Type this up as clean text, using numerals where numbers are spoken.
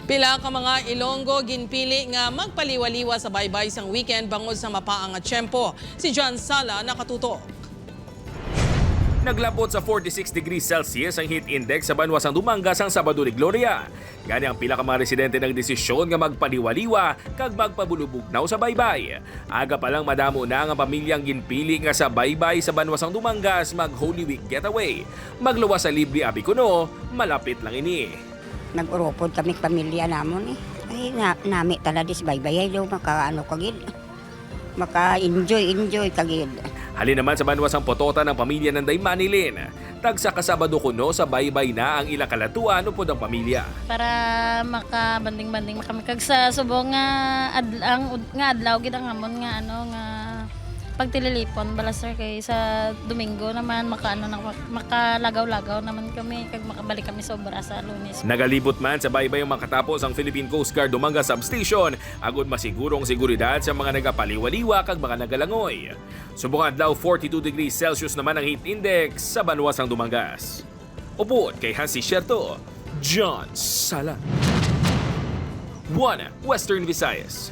Pila ka mga Ilonggo ginpili nga magpaliwaliwa sa baybay sang weekend bangod sa mapaang nga tiyempo. Si John Sala nakatutok. Naglabot sa 46 degrees Celsius ang heat index sa banwa sang Dumangas ang Sabado ni Gloria. Gani ang pila ka mga residente ng desisyon nga magpaliwaliwa kag magpabulubugnaw sa baybay. Aga pa lang madamo na ang pamilyang ginpili nga sa baybay sa banwa sang Dumangas mag Holy Week getaway. Magluwas sa libre abi kuno, malapit lang ini. Nag-uropod kami pamilya namon eh. Ay, nami talaga dis baybay. Ay, maka-ano kagid. Maka-enjoy kagid. Halin naman sa banwas ang potota ng pamilya ng Daymanilin. Tagsa kasabado kuno sa baybay na ang ilang kalatuan upod ang pamilya. Para makabanding-banding kami kag sa subong nga adlaw gid ang amon nga nga pagtililipon bala sir kay sa Domingo naman makalagaw-lagaw naman kami kag makabalik kami sobra sa Lunes. Nagalibot man sa baybay ang makatapos ang Philippine Coast Guard Dumangas Substation agud masigurong seguridad sa mga nagapaliwaliwa kag mga nagalangoy. Subong adlaw 42 degrees Celsius naman ang heat index sa banwas ng Dumangas. Upod kay Hansi Sherto, John Sala. 1 Western Visayas.